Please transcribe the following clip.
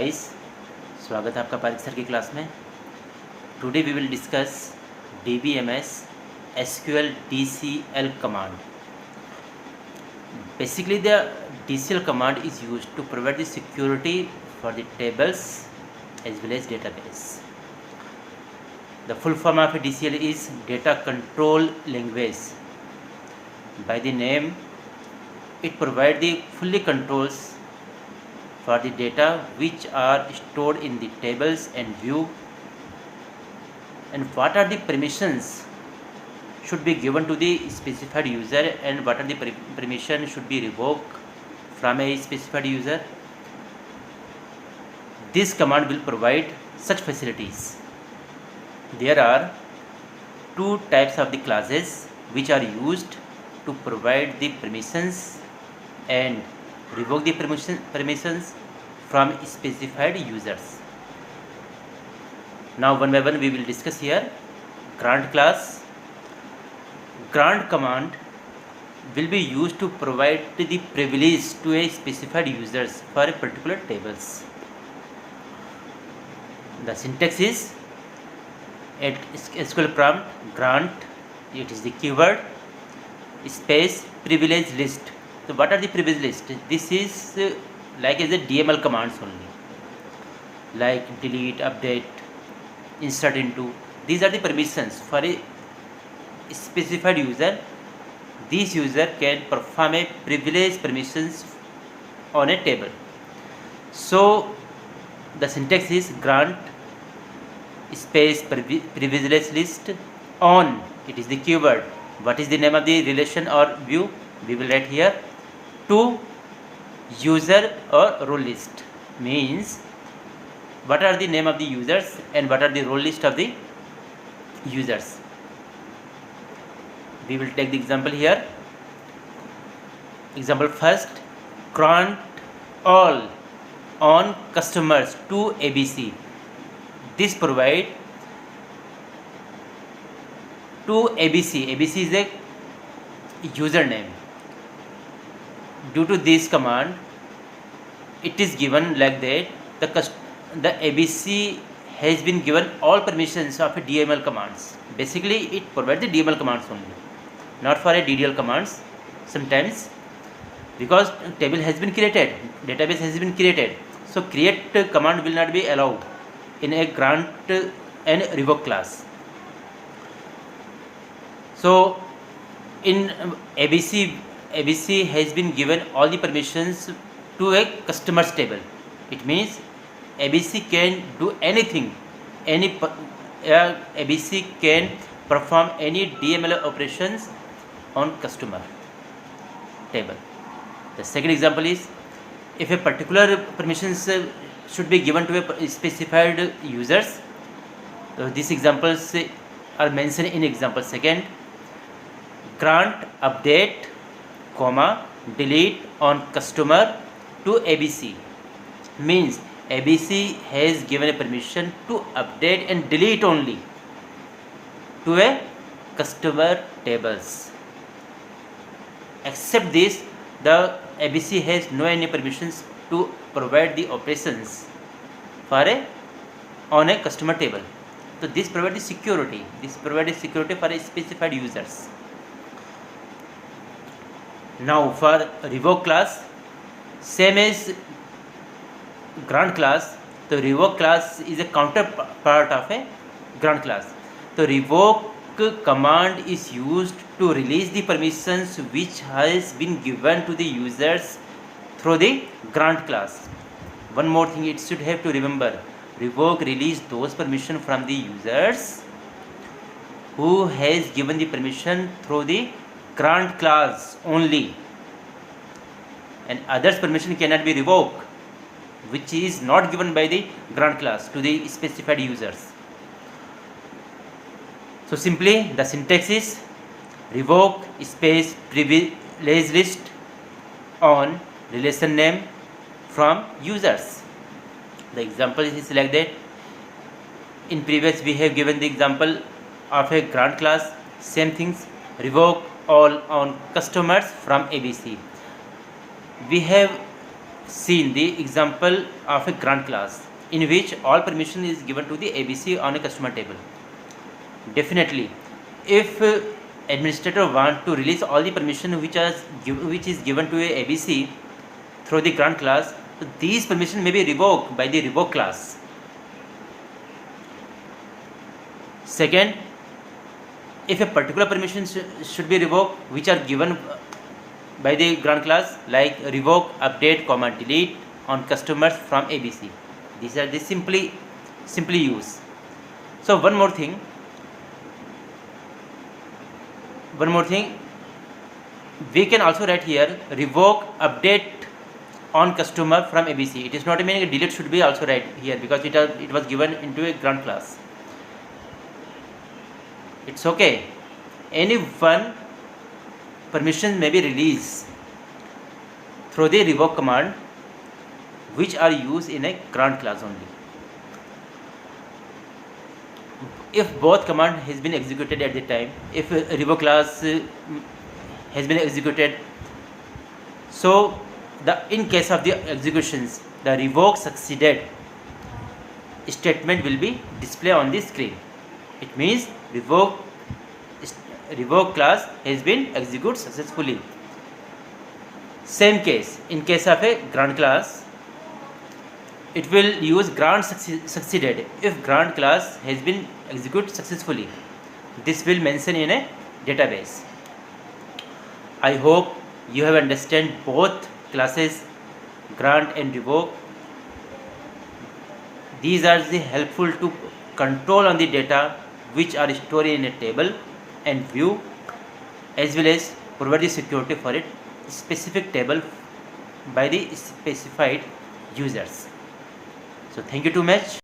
Guys, स्वागत है आपका पारिक सर की क्लास में। Today we will discuss DBMS SQL DCL command. Basically, the DCL command is used to provide the security for the tables as well as database. The full form of DCL is Data Control Language. By the name, it provides the fully controls for the data which are stored in the tables and view, and what are the permissions should be given to the specified user and what are the permission should be revoked from a specified user. This command will provide such facilities. There are two types of the classes which are used to provide the permissions and revoke the permissions from specified users. Now one by one we will discuss here. Grant class. Grant command will be used to provide the privilege to a specified users for a particular tables. The syntax is at SQL prompt grant, it is the keyword, space privilege list. So what are the privilege list? This is like as a DML commands only, like delete, update, insert into. These are the permissions for a specified user. This user can perform a privilege permissions on a table. So the syntax is grant space privilege list on, it is the keyword. What is the name of the relation or view? We will write here to user or role list. Means what are the name of the users and what are the role list of the users. We will take the example here. Example first, grant all on customers to ABC. This provide to ABC. ABC is a username. Due to this command, it is given like that the ABC has been given all permissions of a DML commands. Basically, it provides the DML commands only, not for a DDL commands. Sometimes because table has been created, database has been created, so create command will not be allowed in a grant and revoke class. So in ABC has been given all the permissions to a customers table. It means ABC can do anything, ABC can perform any DML operations on customer table. The second example is if a particular permissions should be given to a specified users. These examples are mentioned in example second. Grant update, comma, delete on customer to ABC. Means ABC has given a permission to update and delete only to a customer tables. Except this, the ABC has no any permissions to provide the operations for on a customer table. So this provides security. This provides security for a specified users. Now for revoke class, same as grant class. The revoke class is a counterpart of a grant class. The revoke command is used to release the permissions which has been given to the users through the grant class. One more thing it should have to remember, revoke release those permission from the users who has given the permission through the grant class only, and others permission cannot be revoked which is not given by the grant class to the specified users. So simply the syntax is revoke space privilege list on relation name from users. The example is like that. In previous we have given the example of a grant class. Same things, revoke all on customers from ABC. We have seen the example of a grant class in which all permission is given to the ABC on a customer table. Definitely, if administrator want to release all the permission which is given to a ABC through the grant class, so these permission may be revoked by the revoke class. Second, if a particular permission should be revoked which are given by the grant class, like revoke, update, delete on customers from ABC. These are the simply use. So one more thing, we can also write here revoke, update on customer from ABC. It is not meaning a delete should be also right here because it was given into a grant class. It's okay. Any one permission may be released through the revoke command which are used in a grant class only. If both command has been executed at the time, if revoke class has been executed, so in case of the executions, the revoke succeeded statement will be displayed on the screen. It means revoke class has been executed successfully. Same case, in case of a grant class, it will use grant succeeded if grant class has been executed successfully. This will mention in a database. I hope you have understand both classes, grant and revoke. These are the helpful to control on the data which are stored in a table and view, as well as provide the security for a specific table by the specified users. So thank you too much.